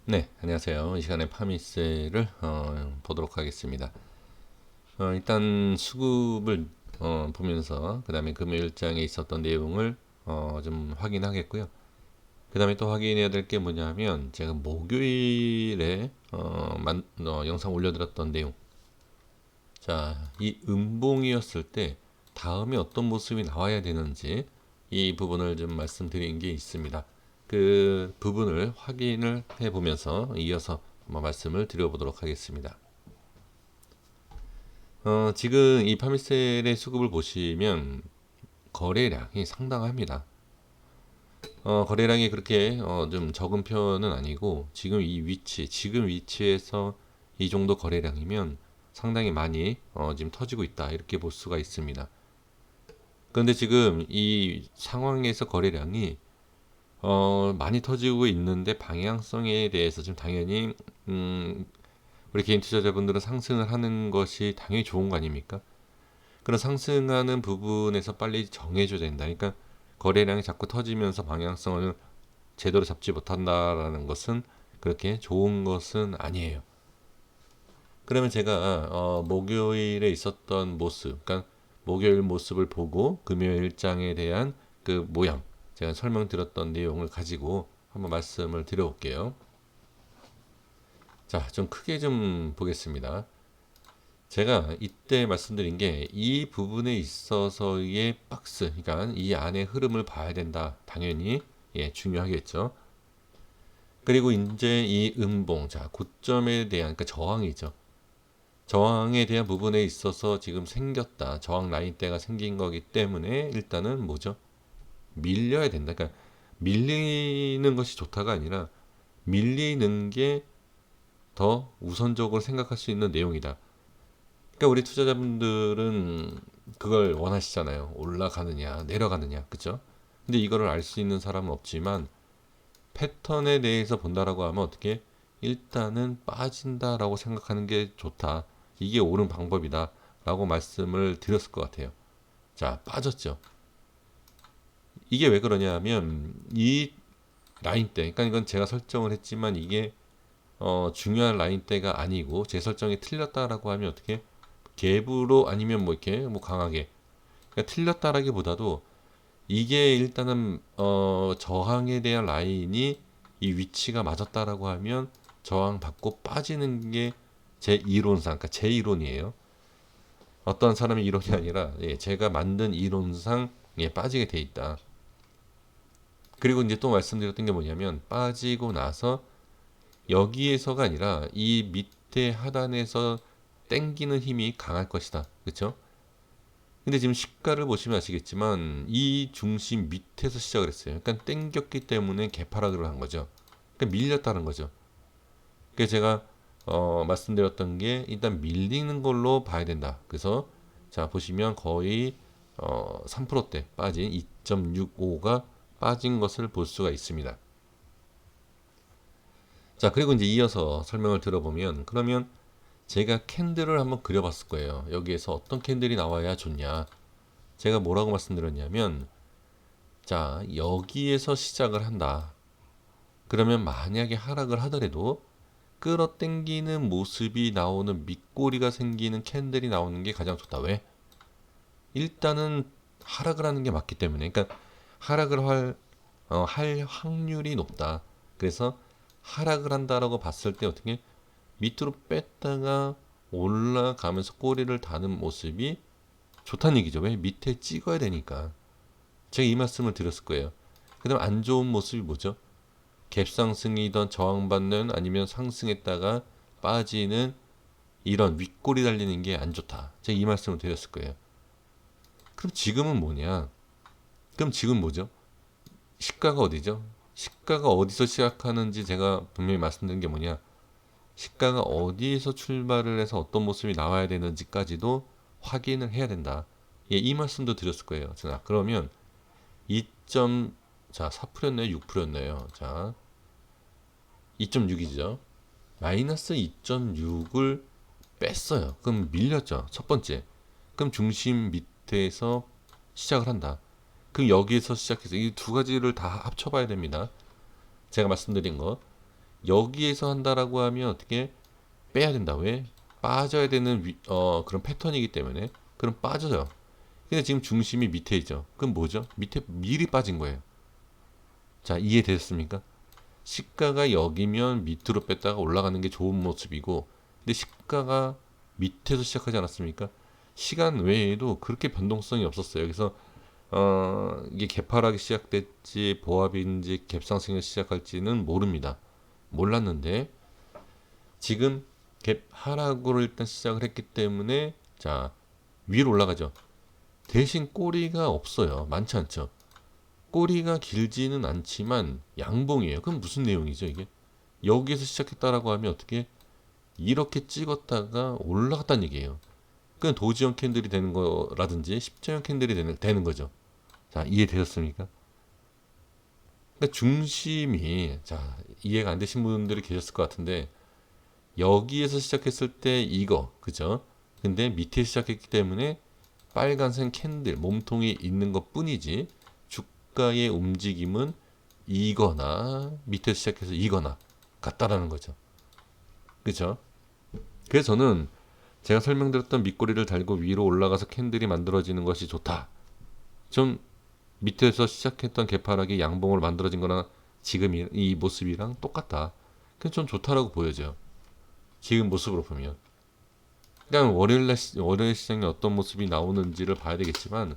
네, 안녕하세요. 이 시간에 파미세를 보도록 하겠습니다. 일단 수급을 보면서 그 다음에 금요일장에 있었던 내용을 좀 확인하겠고요. 그 다음에 또 확인해야 될 게 뭐냐면 제가 목요일에 영상 올려드렸던 내용. 자, 이 음봉이었을 때 다음에 어떤 모습이 나와야 되는지 이 부분을 좀 말씀드린 게 있습니다. 그 부분을 확인을 해보면서 이어서 한번 말씀을 드려보도록 하겠습니다. 지금 이 파미셀의 수급을 보시면 거래량이 상당합니다. 거래량이 그렇게 좀 적은 편은 아니고 지금 위치에서 이 정도 거래량이면 상당히 많이 지금 터지고 있다 이렇게 볼 수가 있습니다. 그런데 지금 이 상황에서 거래량이 많이 터지고 있는데 방향성에 대해서 지금 당연히 우리 개인 투자자분들은 상승을 하는 것이 당연히 좋은 거 아닙니까? 그런 상승하는 부분에서 빨리 정해줘야 된다. 그러니까 거래량이 자꾸 터지면서 방향성을 제대로 잡지 못한다라는 것은 그렇게 좋은 것은 아니에요. 그러면 제가 목요일에 있었던 모습, 그러니까 목요일 모습을 보고 금요일 일정에 대한 그 모양, 제가 설명드렸던 내용을 가지고 한번 말씀을 드려볼게요. 자, 좀 크게 좀 보겠습니다. 제가 이때 말씀드린 게 이 부분에 있어서의 박스, 그러니까 이 안의 흐름을 봐야 된다. 당연히 예, 중요하겠죠. 그리고 이제 이 음봉, 자, 고점에 대한 그러니까 저항이죠. 저항에 대한 부분에 있어서 지금 생겼다. 저항 라인대가 생긴 거기 때문에 일단은 뭐죠? 밀려야 된다. 그러니까 밀리는 것이 좋다가 아니라 밀리는 게 더 우선적으로 생각할 수 있는 내용이다. 그러니까 우리 투자자분들은 그걸 원하시잖아요. 올라가느냐, 내려가느냐, 그죠? 근데 이거를 알 수 있는 사람은 없지만 패턴에 대해서 본다라고 하면 어떻게 일단은 빠진다라고 생각하는 게 좋다. 이게 옳은 방법이다. 라고 말씀을 드렸을 것 같아요. 자, 빠졌죠. 이게 왜 그러냐 하면 이 라인대, 그러니까 이건 제가 설정을 했지만 이게 중요한 라인대가 아니고 제 설정이 틀렸다라고 하면 어떻게 갭으로 아니면 뭐 이렇게 뭐 강하게 그러니까 틀렸다라기보다도 이게 일단은 저항에 대한 라인이 이 위치가 맞았다라고 하면 저항 받고 빠지는 게 제 이론상, 그러니까 제 이론이에요. 어떤 사람의 이론이 아니라 예, 제가 만든 이론상 예, 빠지게 돼 있다. 그리고 이제 또 말씀드렸던 게 뭐냐면 빠지고 나서 여기에서가 아니라 이 밑에 하단에서 땡기는 힘이 강할 것이다. 그렇죠? 근데 지금 시가를 보시면 아시겠지만 이 중심 밑에서 시작을 했어요. 그러니까 땡겼기 때문에 개파락을 한 거죠. 그러니까 밀렸다는 거죠. 그래서 제가 말씀드렸던 게 일단 밀리는 걸로 봐야 된다. 그래서 자 보시면 거의 3%대 빠진 2.65가 빠진 것을 볼 수가 있습니다. 자 그리고 이제 이어서 설명을 들어보면 그러면 제가 캔들을 한번 그려봤을 거예요. 여기에서 어떤 캔들이 나와야 좋냐. 제가 뭐라고 말씀드렸냐면 자, 여기에서 시작을 한다. 그러면 만약에 하락을 하더라도 끌어당기는 모습이 나오는 밑꼬리가 생기는 캔들이 나오는 게 가장 좋다. 왜? 일단은 하락을 하는 게 맞기 때문에. 그러니까 하락을 할 확률이 높다. 그래서 하락을 한다라고 봤을 때 어떻게 밑으로 뺐다가 올라가면서 꼬리를 다는 모습이 좋다는 얘기죠. 왜? 밑에 찍어야 되니까. 제가 이 말씀을 드렸을 거예요. 그 다음 안 좋은 모습이 뭐죠? 갭상승이던 저항받는 아니면 상승했다가 빠지는 이런 윗골이 달리는 게 안 좋다. 제가 이 말씀을 드렸을 거예요. 그럼 지금은 뭐냐? 그럼 지금 뭐죠? 시가가 어디죠? 시가가 어디서 시작하는지 제가 분명히 말씀드린 게 뭐냐? 시가가 어디에서 출발을 해서 어떤 모습이 나와야 되는지까지도 확인을 해야 된다. 예, 이 말씀도 드렸을 거예요. 자, 그러면 2. 자, 4%였나요? 6%였나요? 자, 2.6이죠. 마이너스 2.6을 뺐어요. 그럼 밀렸죠. 첫 번째. 그럼 중심 밑에서 시작을 한다. 그럼 여기에서 시작해서 이 두 가지를 다 합쳐봐야 됩니다. 제가 말씀드린 거. 여기에서 한다라고 하면 어떻게 빼야 된다. 왜? 빠져야 되는 그런 패턴이기 때문에. 그럼 빠져요. 근데 지금 중심이 밑에 있죠. 그럼 뭐죠? 밑에 미리 빠진 거예요. 자, 이해되셨습니까? 시가가 여기면 밑으로 뺐다가 올라가는 게 좋은 모습이고, 근데 시가가 밑에서 시작하지 않았습니까? 시간 외에도 그렇게 변동성이 없었어요. 그래서 이게 개파락이 시작됐지 보합인지 갭상승이 시작할지는 모릅니다. 몰랐는데 지금 갭 하락으로 일단 시작을 했기 때문에 자, 위로 올라가죠. 대신 꼬리가 없어요. 많지 않죠. 꼬리가 길지는 않지만 양봉이에요. 그럼 무슨 내용이죠, 이게? 여기에서 시작했다라고 하면 어떻게 이렇게 찍었다가 올라갔다는 얘기예요. 그건 도지형 캔들이 되는 거라든지 십자형 캔들이 되는 거죠. 자, 이해되셨습니까? 그러니까 중심이 자, 이해가 안 되신 분들이 계셨을 것 같은데 여기에서 시작했을 때 이거 그죠? 근데 밑에 시작했기 때문에 빨간색 캔들 몸통이 있는 것 뿐이지 주가의 움직임은 이거나 밑에서 시작해서 이거나 같다라는 거죠. 그죠? 그래서 저는 제가 설명드렸던 밑꼬리를 달고 위로 올라가서 캔들이 만들어지는 것이 좋다. 좀 밑에서 시작했던 개파락이 양봉으로 만들어진 거나 지금 이 모습이랑 똑같다. 그게 좀 좋다라고 보여져요. 지금 모습으로 보면. 그냥 월요일 시장에 어떤 모습이 나오는지를 봐야 되겠지만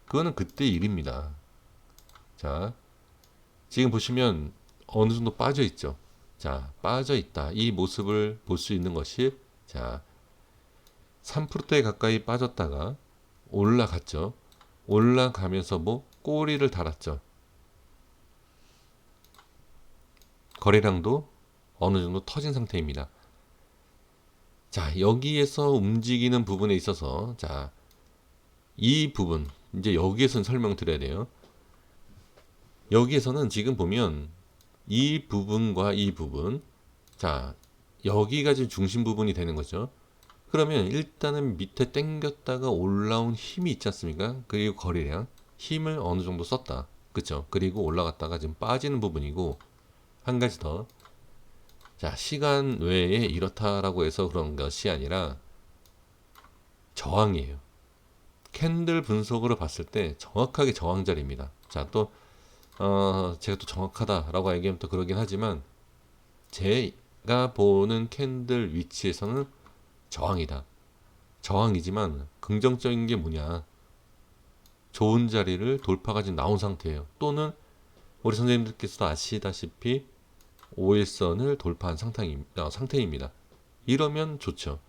그거는 그때 일입니다. 자, 지금 보시면 어느 정도 빠져 있죠. 자, 빠져 있다. 이 모습을 볼 수 있는 것이 자, 3%에 가까이 빠졌다가 올라갔죠. 올라가면서 뭐 꼬리를 달았죠. 거래량도 어느 정도 터진 상태입니다. 자, 여기에서 움직이는 부분에 있어서 자, 이 부분 이제 여기에서는 설명드려야 돼요. 여기에서는 지금 보면 이 부분과 이 부분 자, 여기가 지금 중심 부분이 되는 거죠. 그러면 일단은 밑에 당겼다가 올라온 힘이 있지 않습니까? 그리고 거래량 힘을 어느 정도 썼다. 그쵸? 그리고 올라갔다가 지금 빠지는 부분이고 한 가지 더. 자, 시간 외에 이렇다라고 해서 그런 것이 아니라 저항이에요. 캔들 분석으로 봤을 때 정확하게 저항 자리입니다. 자, 또 제가 또 정확하다라고 얘기하면 또 그러긴 하지만 제가 보는 캔들 위치에서는 저항이다. 저항이지만 긍정적인 게 뭐냐? 좋은 자리를 돌파가 지금 나온 상태예요. 또는 우리 선생님들께서도 아시다시피 5일선을 돌파한 상태입니다. 이러면 좋죠.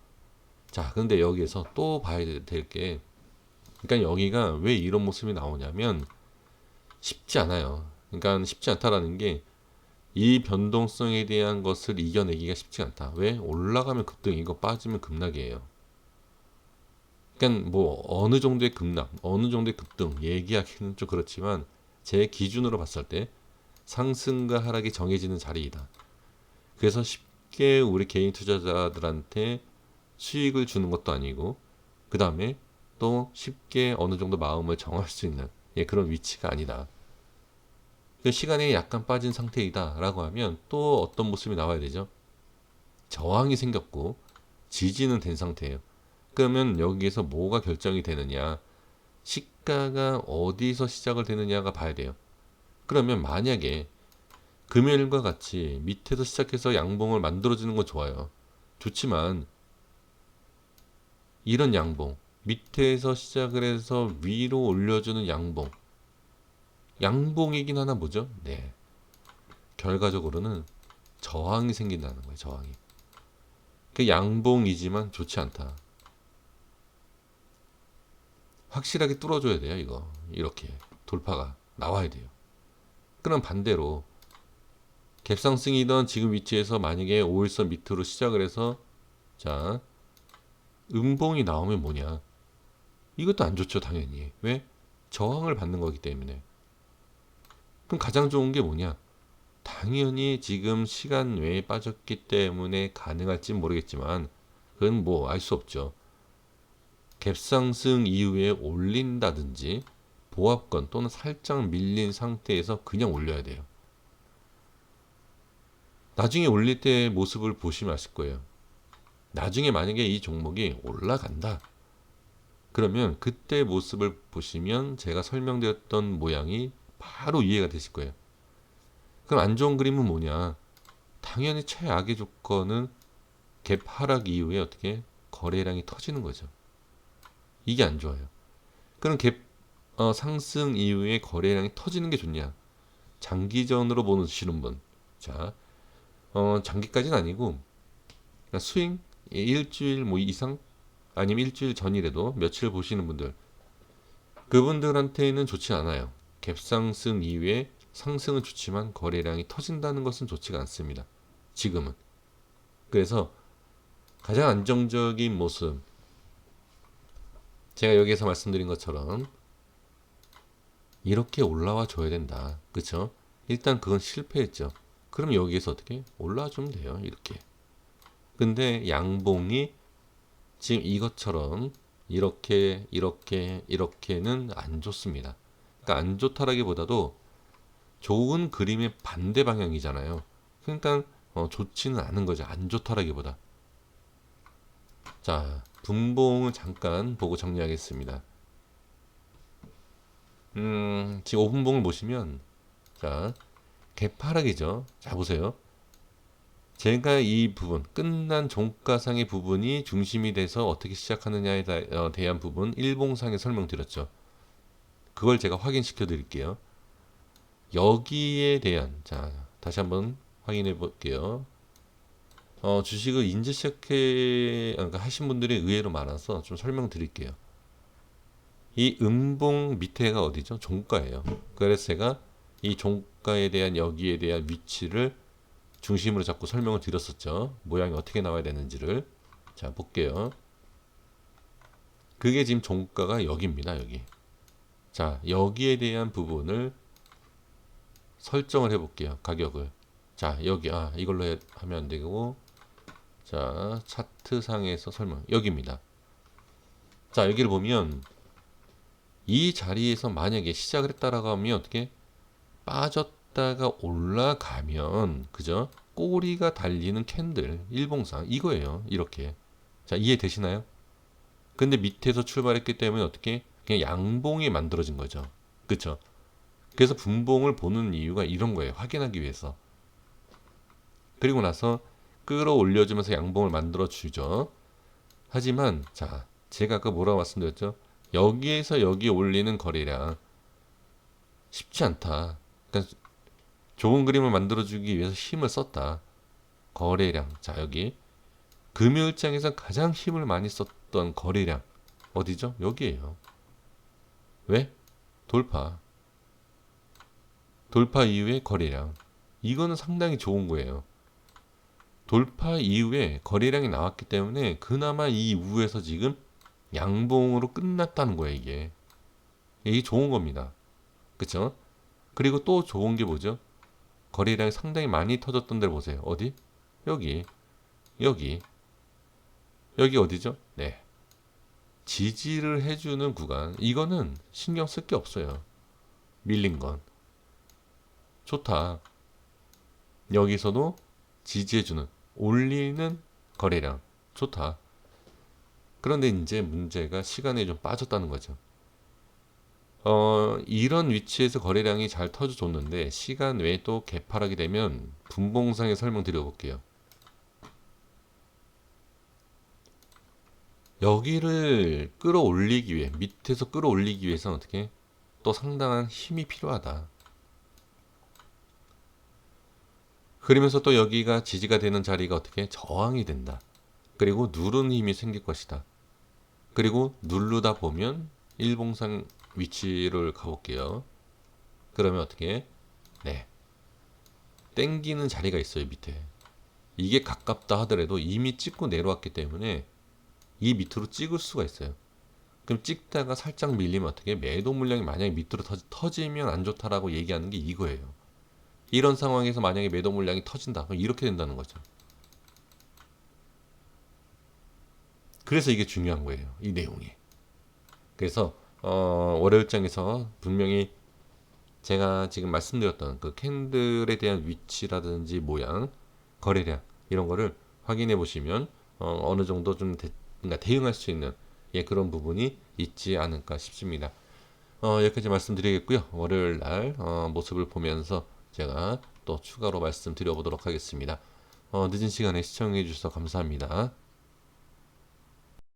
자, 근데 여기에서 또 봐야 될 게, 그러니까 여기가 왜 이런 모습이 나오냐면 쉽지 않아요. 그러니까 쉽지 않다라는 게 이 변동성에 대한 것을 이겨내기가 쉽지 않다. 왜? 올라가면 급등이고 빠지면 급락이에요. 그러니까 뭐 어느 정도의 급락, 어느 정도의 급등 얘기하기는 좀 그렇지만 제 기준으로 봤을 때 상승과 하락이 정해지는 자리이다. 그래서 쉽게 우리 개인 투자자들한테 수익을 주는 것도 아니고 그 다음에 또 쉽게 어느 정도 마음을 정할 수 있는 그런 위치가 아니다. 시간이 약간 빠진 상태이다 라고 하면 또 어떤 모습이 나와야 되죠? 저항이 생겼고 지지는 된 상태예요. 그러면 여기에서 뭐가 결정이 되느냐? 시가가 어디서 시작을 되느냐가 봐야 돼요. 그러면 만약에 금요일과 같이 밑에서 시작해서 양봉을 만들어주는 건 좋아요. 좋지만 이런 양봉, 밑에서 시작을 해서 위로 올려주는 양봉, 양봉이긴 하나 보죠? 네. 결과적으로는 저항이 생긴다는 거예요. 저항이. 그 양봉이지만 좋지 않다. 확실하게 뚫어줘야 돼요. 이거 이렇게 돌파가 나와야 돼요. 그럼 반대로 갭상승이던 지금 위치에서 만약에 5일선 밑으로 시작을 해서 자 음봉이 나오면 뭐냐? 이것도 안 좋죠. 당연히. 왜? 저항을 받는 거기 때문에. 그럼 가장 좋은 게 뭐냐? 당연히 지금 시간 외에 빠졌기 때문에 가능할지 모르겠지만 그건 뭐 알 수 없죠. 갭상승 이후에 올린다든지 보합권 또는 살짝 밀린 상태에서 그냥 올려야 돼요. 나중에 올릴 때 모습을 보시면 아실 거예요. 나중에 만약에 이 종목이 올라간다. 그러면 그때 모습을 보시면 제가 설명드렸던 모양이 바로 이해가 되실 거예요. 그럼 안 좋은 그림은 뭐냐? 당연히 최악의 조건은 갭 하락 이후에 어떻게 거래량이 터지는 거죠. 이게 안 좋아요. 그럼 갭 상승 이후에 거래량이 터지는 게 좋냐? 장기전으로 보시는 분. 자, 장기까지는 아니고 그러니까 스윙 일주일 뭐 이상 아니면 일주일 전이라도 며칠 보시는 분들 그분들한테는 좋지 않아요. 갭상승 이후에 상승은 좋지만 거래량이 터진다는 것은 좋지가 않습니다. 지금은. 그래서 가장 안정적인 모습 제가 여기에서 말씀드린 것처럼 이렇게 올라와 줘야 된다. 그쵸? 일단 그건 실패했죠. 그럼 여기에서 어떻게 올라와 주면 돼요. 이렇게. 근데 양봉이 지금 이것처럼 이렇게는 안 좋습니다. 그러니까 안 좋다라기보다도 좋은 그림의 반대 방향이잖아요. 그러니까 좋지는 않은 거죠. 안 좋다라기보다. 자, 분봉을 잠깐 보고 정리하겠습니다. 지금 5분봉을 보시면 자, 개파락이죠. 자, 보세요. 제가 이 부분, 끝난 종가상의 부분이 중심이 돼서 어떻게 시작하느냐에 대한 부분 일봉상에 설명드렸죠. 그걸 제가 확인시켜 드릴게요. 여기에 대한 자, 다시 한번 확인해 볼게요. 주식을 인제 그러니까 하신 분들이 의외로 많아서 좀 설명드릴게요. 이 음봉 밑에가 어디죠? 종가예요. 그래서 제가 이 종가에 대한 여기에 대한 위치를 중심으로 잡고 설명을 드렸었죠. 모양이 어떻게 나와야 되는지를. 자, 볼게요. 그게 지금 종가가 여기입니다. 여기. 자, 여기에 대한 부분을 설정을 해 볼게요. 가격을. 자, 여기 이걸로 하면 안 되고 자, 차트상에서 설명. 여기입니다. 자, 여기를 보면 이 자리에서 만약에 시작을 했다라고 하면 어떻게 빠졌다가 올라가면 그죠? 꼬리가 달리는 캔들 일봉상 이거예요. 이렇게. 자, 이해되시나요? 근데 밑에서 출발했기 때문에 어떻게 그냥 양봉이 만들어진 거죠. 그쵸? 그래서 분봉을 보는 이유가 이런 거예요. 확인하기 위해서. 그리고 나서 끌어올려주면서 양봉을 만들어 주죠. 하지만 자, 제가 아까 뭐라고 말씀드렸죠? 여기에서 여기 올리는 거래량 쉽지 않다. 그러니까 좋은 그림을 만들어주기 위해서 힘을 썼다. 거래량. 자, 여기 금요일장에서 가장 힘을 많이 썼던 거래량 어디죠? 여기에요. 왜? 돌파. 돌파 이후에 거래량. 이거는 상당히 좋은 거예요. 돌파 이후에 거래량이 나왔기 때문에 그나마 이 이후에서 지금 양봉으로 끝났다는 거예요, 이게. 이게 좋은 겁니다. 그쵸? 그리고 또 좋은 게 뭐죠? 거래량이 상당히 많이 터졌던 데를 보세요. 어디? 여기. 여기. 여기 어디죠? 네. 지지를 해주는 구간. 이거는 신경 쓸 게 없어요. 밀린 건. 좋다. 여기서도 지지해주는, 올리는 거래량. 좋다. 그런데 이제 문제가 시간에 좀 빠졌다는 거죠. 이런 위치에서 거래량이 잘 터져줬는데 시간 외에 또 개파락이 되면 분봉상에 설명드려 볼게요. 여기를 끌어올리기 위해 밑에서 끌어올리기 위해서는 어떻게 또 상당한 힘이 필요하다. 그러면서 또 여기가 지지가 되는 자리가 어떻게 저항이 된다. 그리고 누르는 힘이 생길 것이다. 그리고 누르다 보면 일봉상 위치를 가볼게요. 그러면 어떻게 네, 땡기는 자리가 있어요. 밑에. 이게 가깝다 하더라도 이미 찍고 내려왔기 때문에 이 밑으로 찍을 수가 있어요. 그럼 찍다가 살짝 밀리면 어떻게 매도 물량이 만약에 밑으로 터지면 안 좋다라고 얘기하는 게 이거예요. 이런 상황에서 만약에 매도 물량이 터진다. 그럼 이렇게 된다는 거죠. 그래서 이게 중요한 거예요. 이 내용이. 그래서 월요일장에서 분명히 제가 지금 말씀드렸던 그 캔들에 대한 위치라든지 모양 거래량 이런 거를 확인해 보시면 어느 정도 좀 그러니까 대응할 수 있는 예, 그런 부분이 있지 않을까 싶습니다. 여기까지 말씀드리겠고요. 월요일 날 모습을 보면서 제가 또 추가로 말씀드려 보도록 하겠습니다. 늦은 시간에 시청해 주셔서 감사합니다.